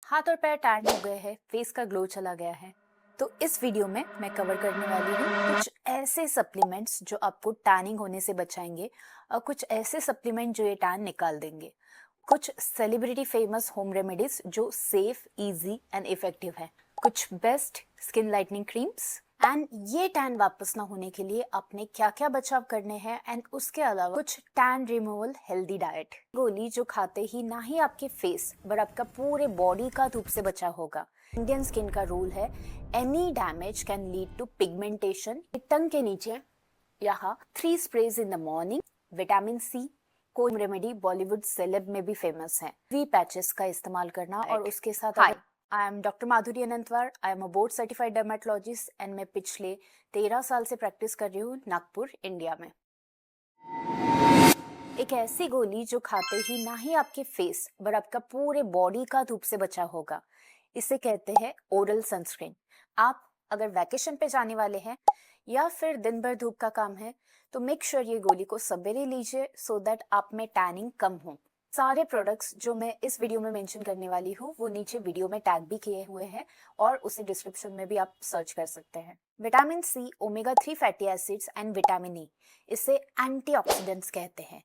हाथ और पैर टैन हो गए हैं, फेस का ग्लो चला गया है, तो इस वीडियो में मैं कवर करने वाली हूँ कुछ ऐसे सप्लीमेंट्स जो आपको टैनिंग होने से बचाएंगे और कुछ ऐसे सप्लीमेंट जो ये टैन निकाल देंगे। कुछ सेलिब्रिटी फेमस होम रेमेडीज जो सेफ, इजी एंड इफेक्टिव है। कुछ best skin lightening creams and ये टैन वापस ना होने के लिए आपने क्या क्या बचाव करने हैं एंड उसके अलावा कुछ टैन रिमूवल हेल्दी डाइट गोली जो खाते ही ना ही आपके फेस बट आपका पूरे बॉडी का धूप से बचा होगा। इंडियन स्किन का रूल है any damage can lead to pigmentation. Tongue के नीचे यहाँ 3 sprays in the morning. Vitamin C कोई रेमेडी बॉलीवुड सेलेब में भी फेमस है। वी पैचेस का इस्तेमाल करना और उसके साथ I am doctor Madhuri Anantwar. I am a board certified dermatologist and मैं पिछले 13 साल से प्रैक्टिस कर रही हूँ नागपुर, इंडिया में। एक ऐसी गोली जो खाते ही ना ही आपके फेस बट आपका पूरे बॉडी का धूप से बचा होगा, इसे कहते हैं ओरल सनस्क्रीन। आप अगर वैकेशन पे जाने वाले हैं या फिर दिन भर धूप का काम है तो मेक श्योर ये गोली को सवेरे लीजिए सो दैट आप में टैनिंग कम हो। सारे प्रोडक्ट्स जो मैं इस वीडियो में मेंशन करने वाली हूँ वो नीचे वीडियो में टैग भी किए हुए हैं और उसे डिस्क्रिप्शन में भी आप सर्च कर सकते हैं। Vitamin C, omega 3 fatty acids and vitamin E, इसे एंटीऑक्सीडेंट्स कहते हैं।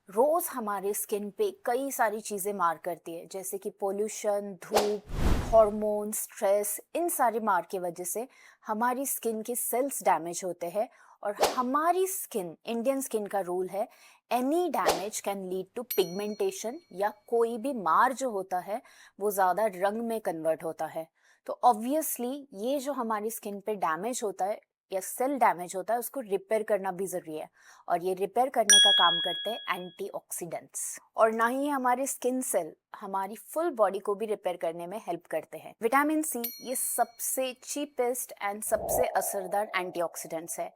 रोज हमारे स्किन पे कई सारी चीजें मार करती है, जैसे कि पोल्यूशन, धूप, हार्मोन, स्ट्रेस। इन सारे मार की वजह से हमारी स्किन के सेल्स डैमेज होते हैं और हमारी स्किन, इंडियन स्किन का रूल है any damage can lead to pigmentation, या कोई भी मार जो होता है वो ज्यादा रंग में कन्वर्ट होता है। तो ऑब्वियसली ये जो हमारी स्किन पे डैमेज होता है या सेल डैमेज होता है उसको रिपेयर करना भी जरूरी है और ये रिपेयर करने का काम करते हैं एंटीऑक्सीडेंट्स। और ना ही हमारे स्किन सेल हमारी फुल बॉडी को भी रिपेयर करने में हेल्प करते हैं। विटामिन सी ये सबसे चीपेस्ट एंड सबसे असरदार एंटीऑक्सीडेंट्स है।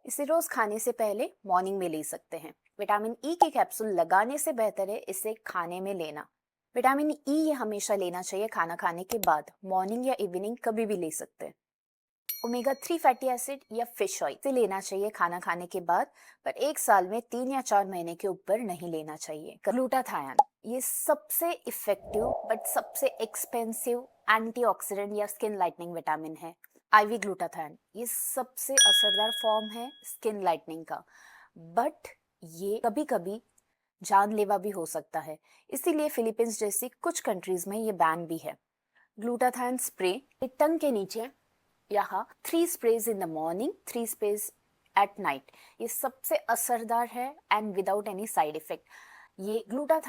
इसे रोज खाने से पहले मॉर्निंग में ले सकते हैं। विटामिन ई की कैप्सूल लगाने से बेहतर है इसे खाने में लेना। विटामिन ई ये हमेशा लेना चाहिए खाना खाने के बाद, मॉर्निंग या इवनिंग कभी भी ले सकते हैं। ओमेगा 3 फैटी एसिड या फिश ऑयल से लेना चाहिए खाना खाने के बाद, पर एक साल में 3 या 4 महीने के ऊपर नहीं लेना चाहिए। ग्लूटाथायन ये सबसे इफेक्टिव बट सबसे एक्सपेंसिव एंटीऑक्सीडेंट या स्किन लाइटनिंग विटामिन है। आईवी ग्लूटाथायन ये सबसे असरदार फॉर्म है स्किन लाइटनिंग का, बट ये कभी कभी जानलेवा भी हो सकता है, इसीलिए फिलीपींस जैसी कुछ कंट्रीज में ये बैन भी है। ग्लूटाथायन स्प्रे टंग के नीचे यहाँ 3 sprays in the morning, 3 sprays at night, ये सबसे असरदार है and without any side effect. ये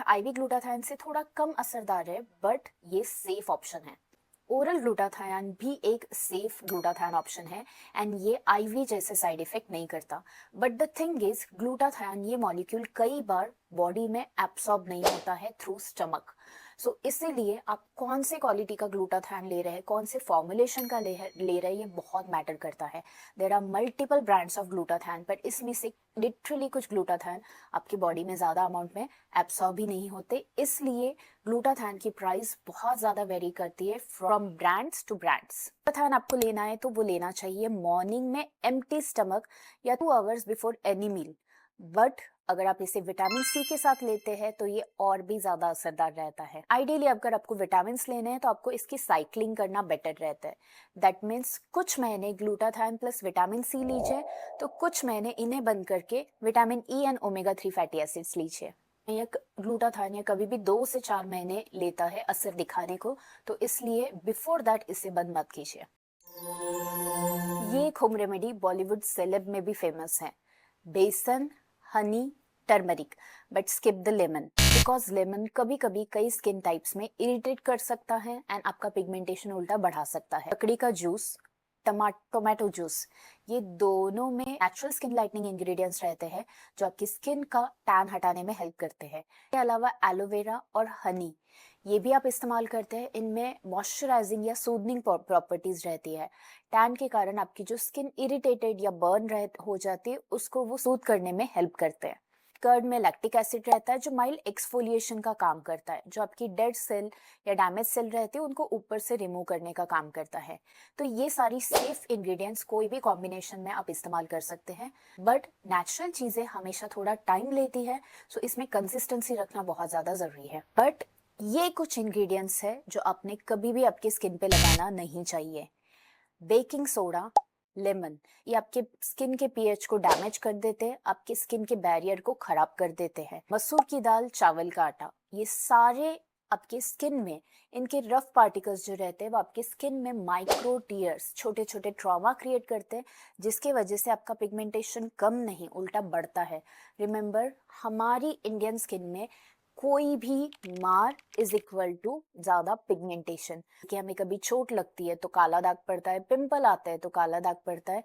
आईवी ग्लूटाथायन से थोड़ा कम असरदार है बट ये सेफ ऑप्शन है। ओरल ग्लूटाथायन भी एक सेफ ग्लूटाथायन ऑप्शन है एंड ये आईवी जैसे साइड इफेक्ट नहीं करता। But the thing is glutathione ये मॉलिक्यूल कई बार बॉडी में एब्सॉर्ब नहीं होता है थ्रू स्टमक। सो इसीलिए आप कौन से क्वालिटी का ग्लूटाथायन ले रहे हैं, कौन से फॉर्मुलेशन का ले रहे हैं, ये बहुत मैटर करता है। There are multiple brands of glutathione, पर इसमें से लिटरली कुछ ग्लूटाथायन आपकी बॉडी में ज्यादा अमाउंट में एब्सॉर्ब ही नहीं होते, इसलिए ग्लूटाथायन की प्राइस बहुत ज्यादा वेरी करती है from brands to brands. Glutathione आपको लेना है तो वो लेना चाहिए मॉर्निंग में एम्प्टी स्टमक या 2 hours before any meal. But अगर आप इसे विटामिन सी के साथ लेते हैं तो ये और भी ज्यादा असरदार रहता है। आइडियली अगर आपको विटामिन लेने हैं तो आपको इसकी साइक्लिंग करना बेटर रहता है। दैट मीन्स कुछ महीने ग्लूटाथायन प्लस विटामिन सी लीजिए तो कुछ महीने इन्हें बंद करके vitamin E and omega 3 fatty acids लीजिए। यह ग्लूटाथायन कभी भी 2 से 4 महीने लेता है असर दिखाने को, तो इसलिए बिफोर दैट इसे बंद मत कीजिए। ये एक होम रेमेडी बॉलीवुड सेलेब में भी फेमस है। बेसन, Honey, turmeric, but skip the lemon because lemon कभी कभी कई स्किन टाइप्स में इरिटेट कर सकता है एंड आपका पिगमेंटेशन उल्टा बढ़ा सकता है। लकड़ी का जूस, टोमेटो जूस, ये दोनों में नेचुरल स्किन लाइटनिंग इंग्रेडिएंट्स रहते हैं जो आपकी स्किन का टैन हटाने में हेल्प करते हैं। इसके अलावा एलोवेरा और हनी ये भी आप इस्तेमाल करते हैं, इनमें मॉइस्चराइजिंग या सूदनिंग प्रॉपर्टीज रहती है। टैन के कारण आपकी जो स्किन इरिटेटेड या बर्न हो जाती है उसको वो सूद करने में हेल्प करते हैं। कर्ड में लैक्टिक एसिड रहता है जो माइल्ड एक्सफोलिएशन का काम करता है, जो आपकी डेड सेल या डैमेज सेल रहती है उनको ऊपर से रिमूव करने का काम करता है। तो ये सारी सेफ इंग्रेडिएंट्स कोई भी कॉम्बिनेशन में आप इस्तेमाल कर सकते हैं, बट नेचुरल चीजें हमेशा थोड़ा टाइम लेती है, सो इसमें कंसिस्टेंसी रखना बहुत ज्यादा जरूरी है। बट ये कुछ इंग्रेडिएंट्स है जो आपने कभी भी आपकी स्किन पे लगाना नहीं चाहिए। बेकिंग सोडा, लेमन, ये आपके स्किन के पीएच को डैमेज कर देते हैं, आपके स्किन के बैरियर को खराब कर देते हैं। मसूर की दाल, चावल का आटा, ये सारे आपके स्किन में इनके रफ पार्टिकल्स जो रहते हैं वो आपके स्किन में माइक्रो टीयर्स, छोटे छोटे ट्रॉमा क्रिएट करते हैं, जिसके वजह से आपका पिगमेंटेशन कम नहीं उल्टा बढ़ता है। रिमेंबर, हमारी इंडियन स्किन में कोई भी मार इज इक्वल टू ज्यादा पिगमेंटेशन। कि हमें कभी चोट लगती है तो काला दाग पड़ता है, पिंपल आता है तो काला दाग पड़ता है।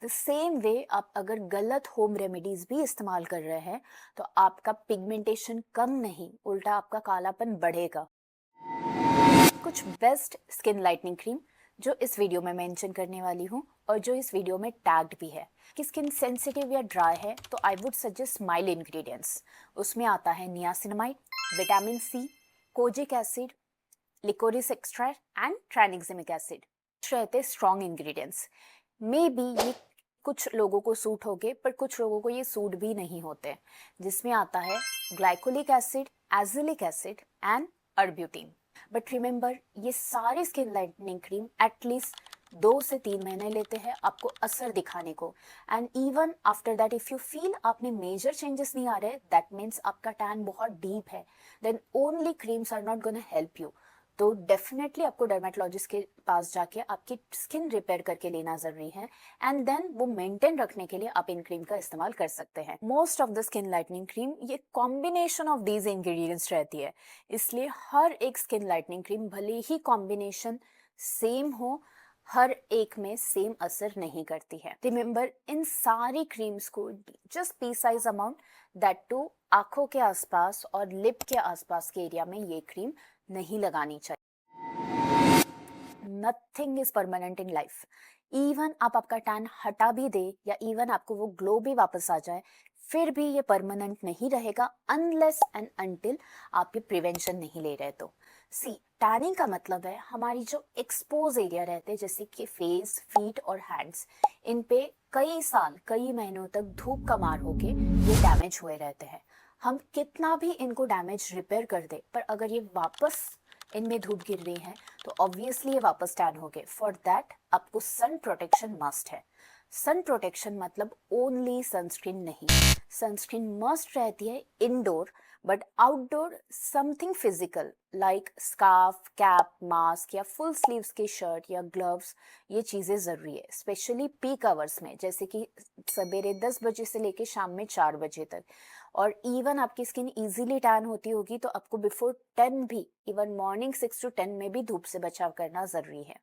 द सेम वे आप अगर गलत होम रेमेडीज भी इस्तेमाल कर रहे हैं तो आपका पिगमेंटेशन कम नहीं उल्टा आपका कालापन बढ़ेगा। कुछ बेस्ट स्किन लाइटनिंग क्रीम जो इस वीडियो में मेंशन करने वाली हूँ और जो इस वीडियो में टैग्ड भी है। कि स्किन सेंसिटिव या ड्राई है तो I would suggest mild ingredients. उसमें आता है niacinamide, vitamin C, kojic acid, liquorice extract and tranexamic acid रहते स्ट्रॉन्ग इंग्रेडिएंट्स। मे बी ये कुछ लोगों को सूट होगे पर कुछ लोगों को ये सूट भी नहीं होते। जिसमें आता है glycolic acid, azelaic acid and arbutin. But remember, ये सारी स्किन लाइटनिंग क्रीम एटलीस्ट 2 से 3 महीने लेते हैं आपको असर दिखाने को। And even after that if you feel आप में मेजर चेंजेस नहीं आ रहे, दैट मीन्स आपका टैन बहुत डीप है, then only creams are not gonna help you. तो डेफिनेटली आपको डर्मेटोलॉजिस्ट के पास जाके आपकी स्किन रिपेयर करके लेना जरूरी है एंड देन वो मेंटेन रखने के लिए आप इन क्रीम का इस्तेमाल कर सकते हैं। Most of the skin lightening cream ये कॉम्बिनेशन ऑफ दीज इंग्रेडिएंट्स रहती है, इसलिए हर एक स्किन लाइटनिंग क्रीम भले ही कॉम्बिनेशन सेम हो, हर एक में सेम असर नहीं करती है। रिमेंबर, इन सारी क्रीम्स को just pea size amount, that too आंखों के आसपास और लिप के आसपास के एरिया में ये क्रीम नहीं लगानी चाहिए। Nothing is permanent in life. Even आप आपका टैन हटा भी दे या इवन आपको वो ग्लो भी वापस आ जाए, फिर भी ये परमानेंट नहीं रहेगा अनलेस एंड अनटिल आप ये प्रिवेंशन नहीं ले रहे। तो सी, टैनिंग का मतलब है हमारी जो एक्सपोज एरिया रहते हैं जैसे कि फेस, फीट और हैंड्स, इन पे कई साल कई महीनों तक धूप का मार होके ये डैमेज हुए रहते हैं। हम कितना भी इनको डैमेज रिपेयर कर दे पर अगर ये वापस इनमें धूप गिर रही है तो ऑब्वियसली ये वापस टैन हो गए। फॉर दैट आपको सन प्रोटेक्शन मस्ट है। सन प्रोटेक्शन मतलब ओनली सनस्क्रीन नहीं, सनस्क्रीन मस्ट रहती है indoor, but outdoor something physical like scarf, cap, mask या फुल स्लीव्स की शर्ट या ग्लव्स, ये चीज़ें ज़रूरी है स्पेशली पीक आवर्स में, जैसे कि सवेरे 10 बजे से लेके शाम में 4 बजे तक। और इवन आपकी स्किन इजीली टैन होती होगी तो आपको बिफोर 10 भी, इवन मॉर्निंग 6 to 10 में भी धूप से बचाव करना ज़रूरी है।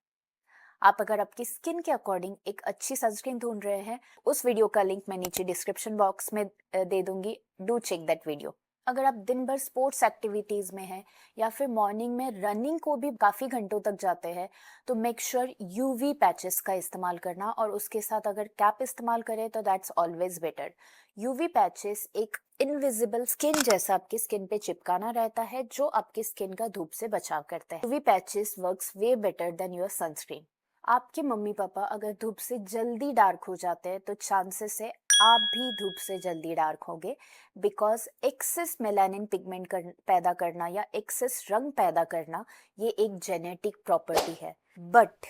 आप अगर आपकी स्किन के अकॉर्डिंग एक अच्छी सनस्क्रीन ढूंढ रहे हैं, उस वीडियो का लिंक मैं नीचे डिस्क्रिप्शन बॉक्स में दे दूंगी, डू चेक दैट वीडियो। अगर आप दिन भर स्पोर्ट्स एक्टिविटीज में हैं या फिर मॉर्निंग में रनिंग को भी काफी घंटों तक जाते हैं तो मेक श्योर यूवी पैचेस का इस्तेमाल करना, और उसके साथ अगर कैप इस्तेमाल करें तो that's always better. UV patches एक इनविजिबल स्किन जैसा आपकी स्किन पे चिपकाना रहता है जो आपकी स्किन का धूप से बचाव करता है। UV patches works way better than your sunscreen. आपके मम्मी पापा अगर धूप से जल्दी डार्क हो जाते हैं तो चांसेस है आप भी धूप से जल्दी डार्क होगे, बिकॉज एक्सेस मेलानिन पिगमेंट पैदा करना या एक्सेस रंग पैदा करना ये एक जेनेटिक प्रॉपर्टी है। But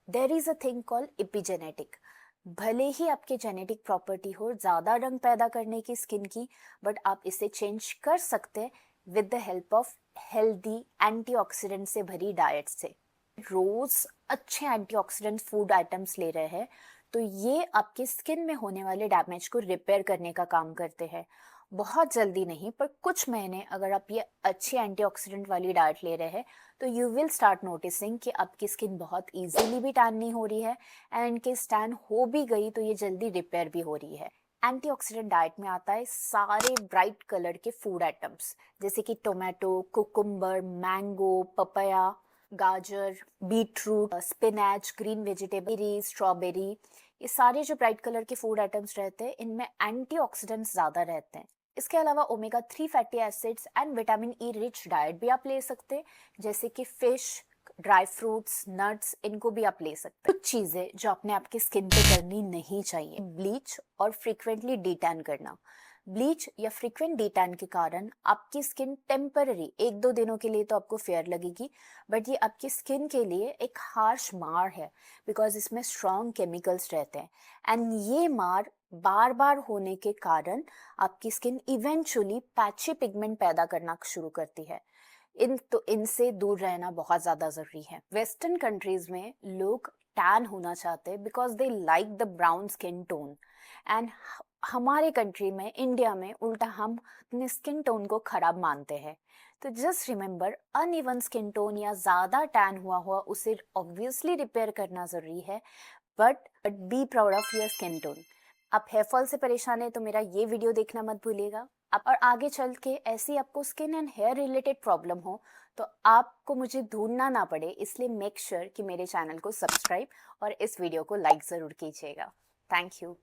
there is a thing called epigenetic. भले ही आपके जेनेटिक प्रॉपर्टी हो ज्यादा रंग पैदा करने की स्किन की, बट आप इसे चेंज कर सकते हैं with the help of healthy antioxidant से भरी डाइट से। रोज अच्छे एंटीऑक्सीडेंट फूड आइटम्स ले रहे हैं तो ये आपकी स्किन में होने वाले डैमेज को रिपेयर करने का काम करते हैं। बहुत जल्दी नहीं पर कुछ महीने अगर आप ये अच्छी एंटीऑक्सीडेंट वाली डाइट ले रहे हैं तो यू विल स्टार्ट नोटिसिंग कि आपकी स्किन बहुत इजीली भी टैन नहीं हो रही है, एंड कि टैन हो भी गई तो ये जल्दी रिपेयर भी हो रही है। एंटीऑक्सीडेंट डाइट में आता है सारे ब्राइट कलर के फूड आइटम्स जैसे कि टोमेटो, कुकुम्बर, मैंगो, पपाया, गाजर, beetroot, spinach, green vegetable, strawberry, ये सारे जो ब्राइट कलर के फूड आइटम्स रहते हैं इनमें एंटीऑक्सीडेंट्स ज़्यादा रहते हैं। इसके अलावा omega 3 fatty acids and vitamin E rich diet भी आप ले सकते हैं जैसे कि फिश, ड्राई फ्रूट्स, नट्स, इनको भी आप ले सकते हैं। कुछ चीज़ें जो आपने आपकी स्किन पे करनी नहीं चाहिए, ब्लीच और फ्रीक्वेंटली डीटैन करना। ब्लीच या फ्रीक्वेंट डे टैन के कारण आपकी स्किन टेम्पररी 1-2 दिनों के लिए तो आपको फेयर लगेगी, बट ये आपकी स्किन के लिए एक हार्श मार है बिकॉज इसमें स्ट्रॉन्ग केमिकल्स रहते हैं। एंड ये मार बार बार होने के कारण आपकी स्किन इवेंचुअली पैची पिगमेंट पैदा करना शुरू करती है। इनसे दूर रहना बहुत ज़्यादा ज़रूरी है। वेस्टर्न कंट्रीज में लोग टैन होना चाहते हैं because they like the brown skin tone, and हमारे कंट्री में, इंडिया में, उल्टा हम अपने स्किन टोन को खराब मानते हैं। तो just remember, uneven skin tone या ज़्यादा टैन हुआ उसे ऑब्वियसली रिपेयर करना ज़रूरी है, but be proud of your skin tone. आप हेयर फॉल से परेशान है तो मेरा ये वीडियो देखना मत भूलिएगा। आप और आगे चल के ऐसी आपको skin and hair related problem हो तो आपको मुझे ढूंढना ना पड़े, इसलिए मेक श्योर कि मेरे चैनल को सब्सक्राइब और इस वीडियो को लाइक ज़रूर कीजिएगा। Thank you.